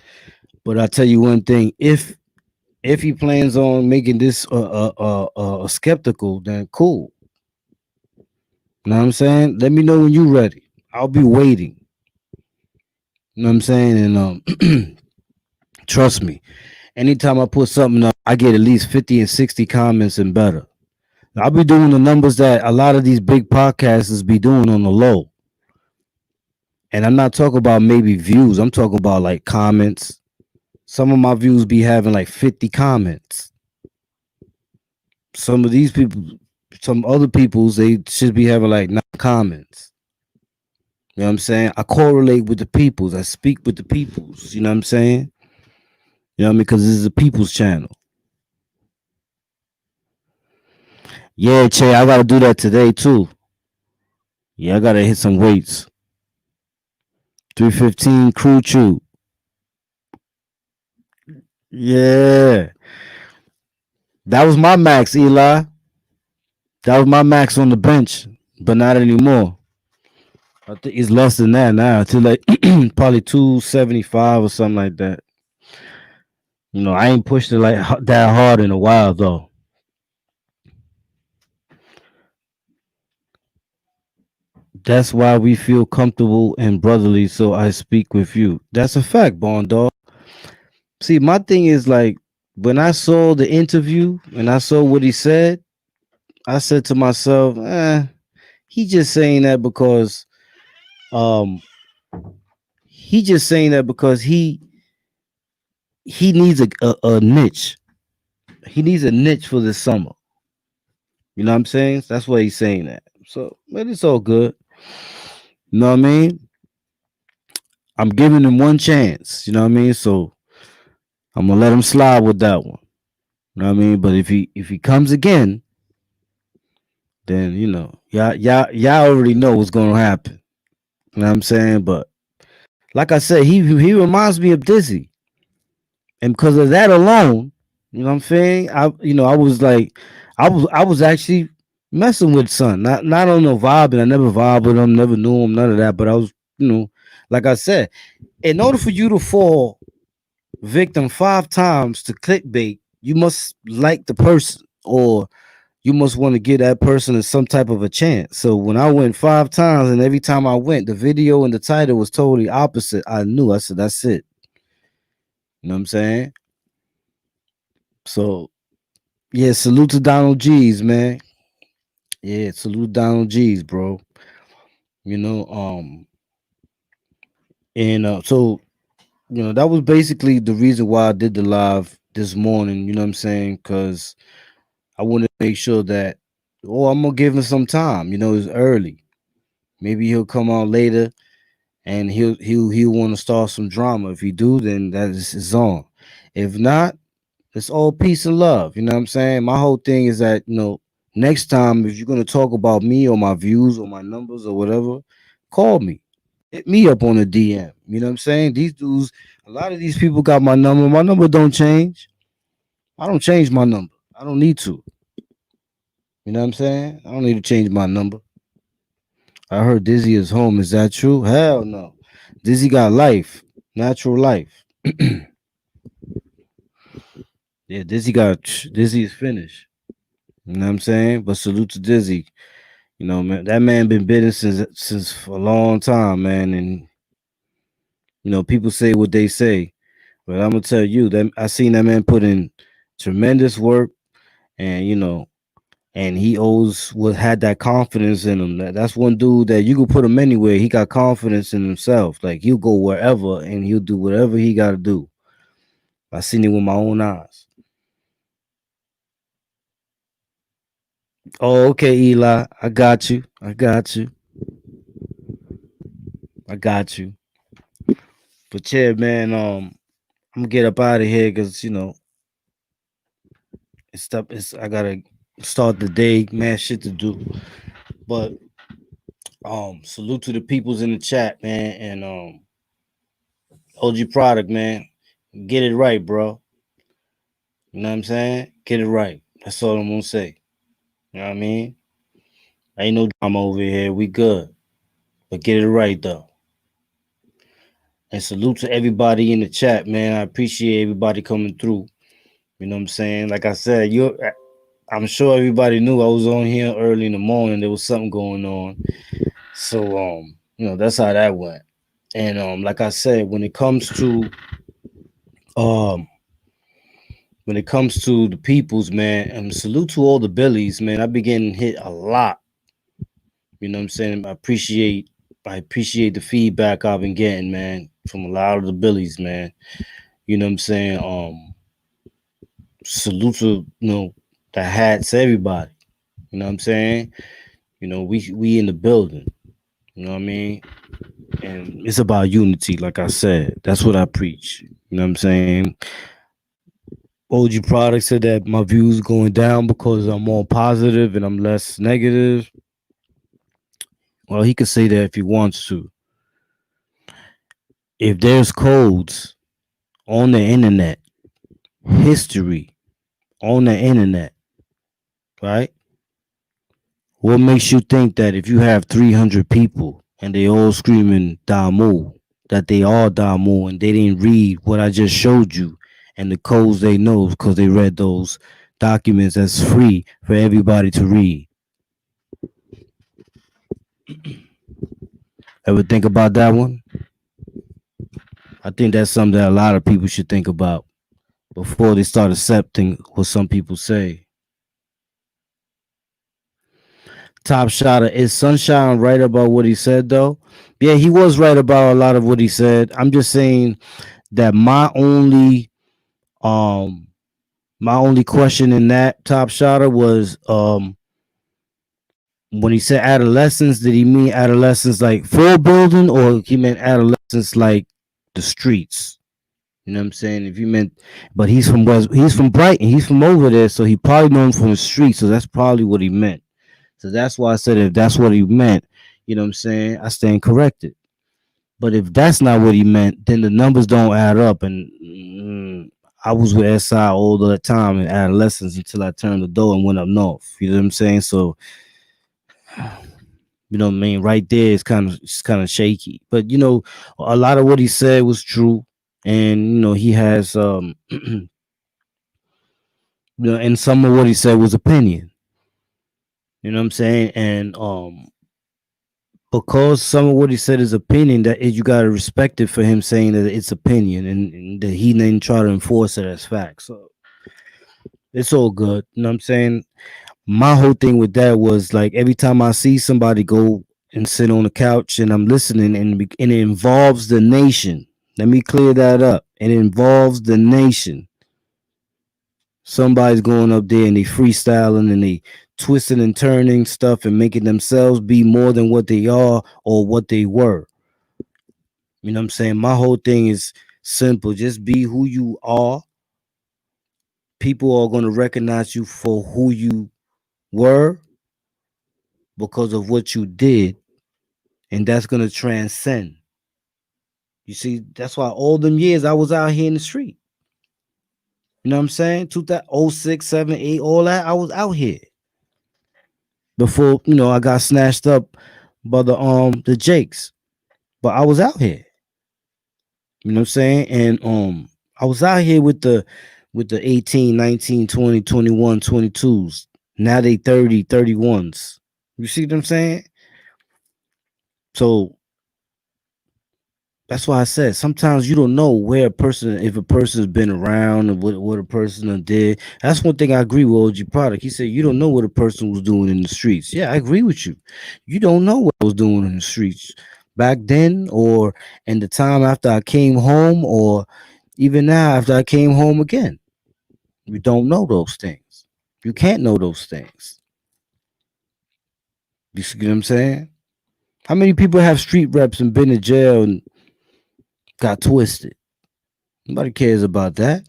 But I tell you one thing: if he plans on making this skeptical, then cool. You know what I'm saying? Let me know when you're ready. I'll be waiting. You know what I'm saying? And trust me, anytime I put something up, I get at least 50 and 60 comments and better. I'll be doing the numbers that a lot of these big podcasters be doing on the low. And I'm not talking about maybe views. I'm talking about like comments. Some of my views be having like 50 comments. Some of these people, some other people's, they should be having like 9 comments. You know what I'm saying? I correlate with the peoples. I speak with the peoples. You know what I'm saying? You know what I mean? Because this is a people's channel. Yeah, Che, I gotta do that today too. Yeah, I gotta hit some weights. 315 crew chew. Yeah. That was my max, Eli. That was my max on the bench, but not anymore. I think it's less than that now. To like probably 275 or something like that. You know, I ain't pushed it like that hard in a while though. That's why we feel comfortable and brotherly. So I speak with you. That's a fact, Bond Dog. See, my thing is like when I saw the interview and I saw what he said, I said to myself, he just saying that because um he just saying that because he needs a niche. He needs a niche for this summer. You know what I'm saying? That's why he's saying that. So, but it's all good. You know what I mean? I'm giving him one chance. You know what I mean? So I'm gonna let him slide with that one. You know what I mean? But if he comes again, then y'all already know what's gonna happen. You know what I'm saying? But like I said, he reminds me of Dizzy, and because of that alone, you know what I'm saying? I was like, I was actually messing with son, not on no vibe, and I never vibed with him, never knew him, none of that. But I was, like I said, in order for you to fall victim 5 times to clickbait, you must like the person, or you must want to give that person some type of a chance. So when I went 5 times, and every time I went, the video and the title was totally opposite, I knew. I said, that's it. You know what I'm saying? So yeah, salute to Donald G's, man. Yeah, salute Donald G's, bro. You know, and so that was basically the reason why I did the live this morning. You know what I'm saying? Because I wanted to make sure that, I'm gonna give him some time. It's early. Maybe he'll come on later, and he'll want to start some drama. If he do, then that is his on. If not, it's all peace and love. You know what I'm saying? My whole thing is that, next time if you're gonna talk about me or my views or my numbers or whatever, call me. Hit me up on the DM. You know what I'm saying? These dudes, a lot of these people got my number. My number don't change. I don't change my number. I don't need to. You know what I'm saying? I don't need to change my number. I heard Dizzy is home. Is that true? Hell no. Dizzy got life. Natural life. Yeah, Dizzy is finished. You know what I'm saying? But salute to Dizzy. You know, man, that man been business since for a long time, man. And people say what they say, but I'm gonna tell you that I seen that man put in tremendous work, and and he always was had that confidence in him. That's one dude that you could put him anywhere. He got confidence in himself. Like he'll go wherever and he'll do whatever he got to do. I seen it with my own eyes. Oh, okay, Eli. I got you. I got you. I got you. But yeah, man. I'm gonna get up out of here because it's stuff. It's I gotta start the day. Man, shit to do. But salute to the peoples in the chat, man, and OG product, man. Get it right, bro. You know what I'm saying? Get it right. That's all I'm gonna say. You know what I mean? Ain't no drama over here. We good. But get it right though. And salute to everybody in the chat, man. I appreciate everybody coming through. You know what I'm saying? Like I said, I'm sure everybody knew I was on here early in the morning. There was something going on. So that's how that went. And like I said, um when it comes to the peoples, man, and salute to all the Billies, man. I've been getting hit a lot. You know what I'm saying? I appreciate the feedback I've been getting, man, from a lot of the Billies, man. You know what I'm saying? Salute to the hats, everybody. You know what I'm saying? We in the building. You know what I mean? And it's about unity, like I said. That's what I preach. You know what I'm saying? OG Product said that my views going down because I'm more positive and I'm less negative. Well, he could say that if he wants to. If there's codes on the internet, history on the internet, right? What makes you think that if you have 300 people and they all screaming Damu, that they all Damu and they didn't read what I just showed you and the codes they know because they read those documents that's free for everybody to read? Ever think about that one? I think that's something that a lot of people should think about before they start accepting what some people say. Top shotter, is Sunshine right about what he said though? Yeah, he was right about a lot of what he said. I'm just saying that um my only question in that top shotter was when he said adolescence, did he mean adolescence like full building or he meant adolescence like the streets? You know what I'm saying? If you meant, but he's from Brighton, he's from over there, so he probably known from the street, so that's probably what he meant. So that's why I said if that's what he meant, you know what I'm saying, I stand corrected. But if that's not what he meant, then the numbers don't add up. And I was with SI all the time in adolescence until I turned the door and went up north. You know what I'm saying? So you know what I mean? Right there is kind of shaky. But a lot of what he said was true. And he has and some of what he said was opinion. You know what I'm saying? And because some of what he said is opinion, that is, you gotta respect it for him saying that it's opinion and that he didn't try to enforce it as fact. So it's all good. You know what I'm saying? My whole thing with that was like every time I see somebody go and sit on the couch and I'm listening and it involves the nation. Let me clear that up. It involves the nation. Somebody's going up there and they freestyling and they twisting and turning stuff and making themselves be more than what they are or what they were. You know what I'm saying? My whole thing is simple. Just be who you are. People are going to recognize you for who you were because of what you did, and that's going to transcend. You see, that's why all them years I was out here in the street. You know what I'm saying? 2006, 7, 8, all that. I was out here before, I got snatched up by the Jakes. But I was out here. You know what I'm saying? And I was out here with the 18, 19, 20, 21, 22s. Now they 30, 31s. You see what I'm saying? So that's why I said sometimes you don't know where a person, if a person's been around and what a person done did. That's one thing I agree with OG Product. He said you don't know what a person was doing in the streets. Yeah, I agree with you. You don't know what I was doing in the streets back then, or in the time after I came home, or even now after I came home again. You don't know those things. You can't know those things. You see what I'm saying? How many people have street reps and been in jail and got twisted? Nobody cares about that.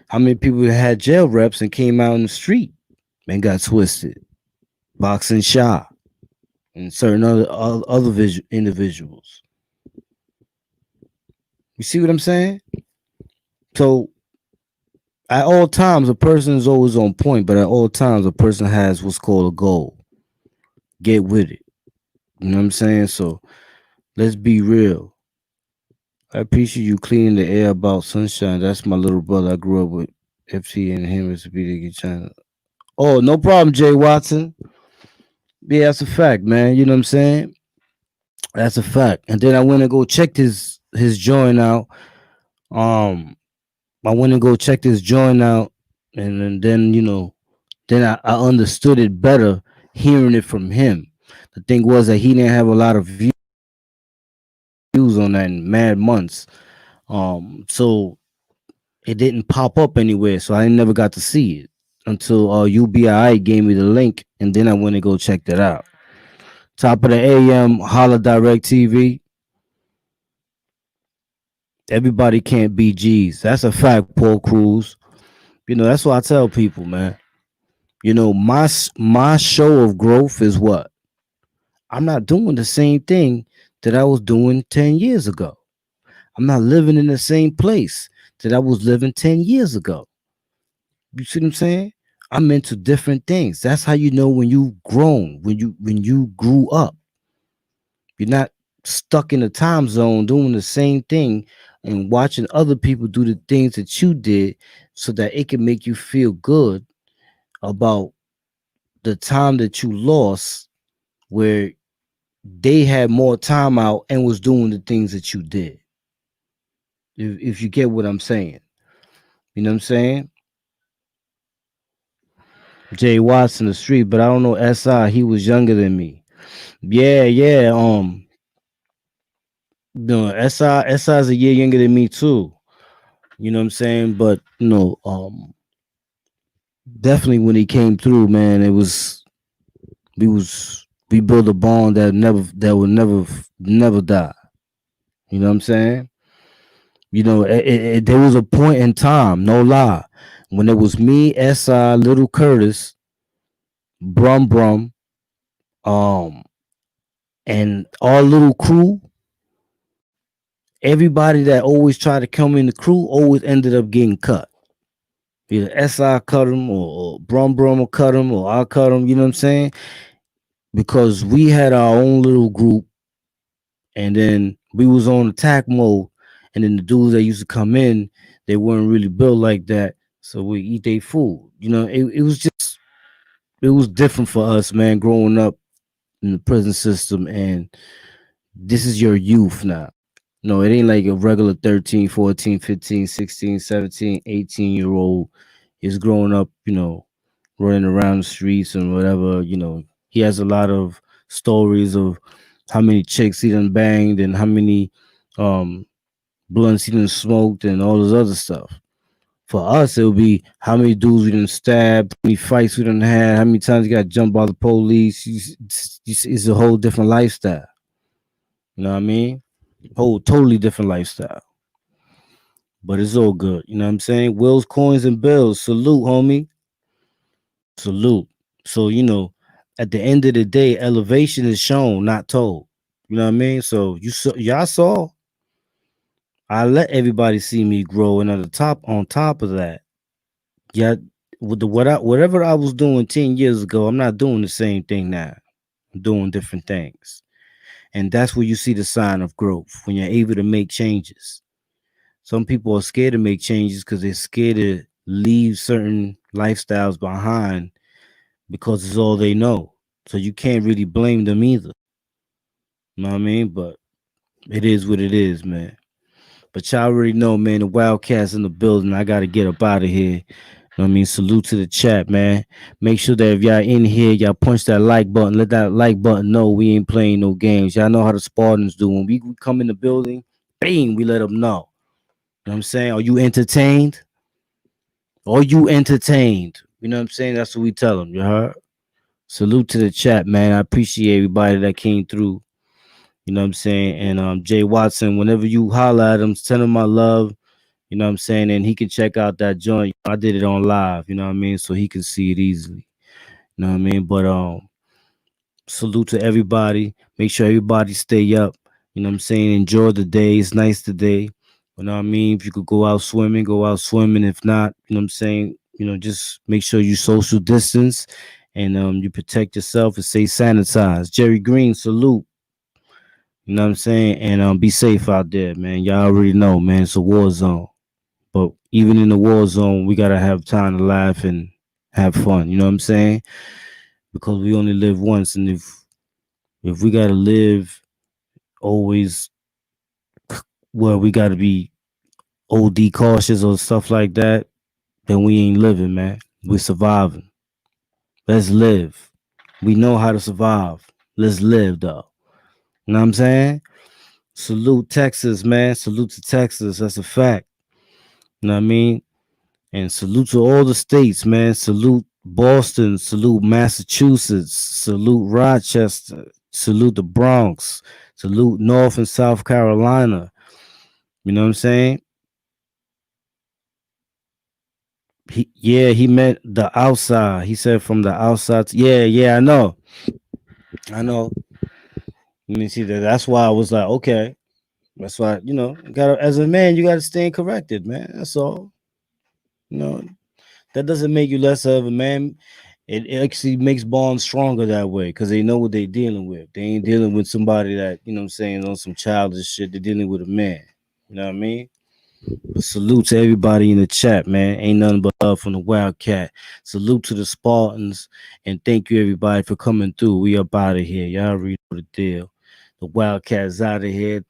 How many people had jail reps and came out in the street and got twisted? Boxing shot and certain other individuals. You see what I'm saying? So at all times, a person is always on point, but at all times, a person has what's called a goal. Get with it. You know what I'm saying? So let's be real. I appreciate you cleaning the air about sunshine. That's my little brother. I grew up with FT and him as a BD China. Oh, no problem, Jay Watson. Yeah, that's a fact, man. You know what I'm saying? That's a fact. And then I went and go check his joint out. Um, I went and go check this joint out, and then then I understood it better hearing it from him. The thing was that he didn't have a lot of views on that in mad months. So it didn't pop up anywhere, so I never got to see it until UBI gave me the link, and then I went and go check that out. Top of the AM, Holla Direct TV. Everybody can't be G's. That's a fact, Paul Cruz. That's what I tell people, man. My show of growth is what I'm not doing the same thing that I was doing 10 years ago. I'm not living in the same place that I was living 10 years ago. You see what I'm saying? I'm into different things. That's how you know when you've grown, when you grew up. You're not stuck in a time zone doing the same thing and watching other people do the things that you did so that it can make you feel good about the time that you lost where they had more time out and was doing the things that you did. If you get what I'm saying. You know what I'm saying? Jay Watson the street, but I don't know SI. He was younger than me. Yeah, yeah. No, SI is a year younger than me too. You know what I'm saying? But definitely when he came through, man, we built a bond that will never die. You know what I'm saying? There was a point in time, no lie, when it was me, SI, Little Curtis, Brum Brum, um, and our little crew. Everybody that always tried to come in the crew always ended up getting cut. Either SI cut him, or Brum Brum will cut him, or I cut him. You know what I'm saying? Because we had our own little group, and then we was on attack mode, and then the dudes that used to come in, they weren't really built like that, so we eat their food. It was different for us, man, growing up in the prison system, and this is your youth now. No, it ain't like a regular 13, 14, 15, 16, 17, 18-year old is growing up, running around the streets and whatever. He has a lot of stories of how many chicks he done banged and how many um blunts he done smoked and all this other stuff. For us, it would be how many dudes we done stabbed, how many fights we done had, how many times you got jumped by the police. It's a whole different lifestyle. You know what I mean? Whole totally different lifestyle. But it's all good. You know what I'm saying? Wills, coins, and bills. Salute, homie. Salute. So, at the end of the day, elevation is shown, not told. You know what I mean? So y'all saw. I let everybody see me grow, and on top of that, yeah, with whatever I was doing 10 years ago, I'm not doing the same thing now. I'm doing different things, and that's where you see the sign of growth when you're able to make changes. Some people are scared to make changes because they're scared to leave certain lifestyles behind because it's all they know. So you can't really blame them either. You know what I mean? But it is what it is, man. But y'all already know, man, the Wildcats in the building. I gotta get up out of here. You know what I mean? Salute to the chat, man. Make sure that if y'all in here, y'all punch that like button. Let that like button know we ain't playing no games. Y'all know how the Spartans do. When we come in the building, bang, we let them know. You know what I'm saying? Are you entertained? Are you entertained? You know what I'm saying? That's what we tell them. You heard? Salute to the chat, man. I appreciate everybody that came through. You know what I'm saying? And Jay Watson, whenever you holler at him, send him my love. You know what I'm saying? And he can check out that joint. I did it on live, you know what I mean? So he can see it easily. You know what I mean? But salute to everybody. Make sure everybody stay up. You know what I'm saying? Enjoy the day. It's nice today. You know what I mean? If you could go out swimming, go out swimming. If not, you know what I'm saying? Just make sure you social distance and you protect yourself and stay sanitized. Jerry Green, salute. You know what I'm saying? And be safe out there, man. Y'all already know, man. It's a war zone. But even in the war zone, we gotta have time to laugh and have fun. You know what I'm saying? Because we only live once, and if we gotta live always where we gotta be OD cautious or stuff like that, then we ain't living, man. We're surviving. Let's live. We know how to survive. Let's live, though. You know what I'm saying? Salute Texas, man. Salute to Texas. That's a fact. You know what I mean? And salute to all the states, man. Salute Boston. Salute Massachusetts. Salute Rochester. Salute the Bronx. Salute North and South Carolina. You know what I'm saying? He meant the outside. He said from the outside. Yeah, I know. I know. Let me see that. That's why I was like, okay. That's why, gotta as a man, you gotta stay corrected, man. That's all. You know, that doesn't make you less of a man. It actually makes bonds stronger that way because they know what they're dealing with. They ain't dealing with somebody that, you know what I'm saying, on some childish shit. They're dealing with a man. You know what I mean? But salute to everybody in the chat, man. Ain't nothing but love from the Wildcat. Salute to the Spartans. And thank you, everybody, for coming through. We up out of here. Y'all already know the deal. The Wildcat's out of here.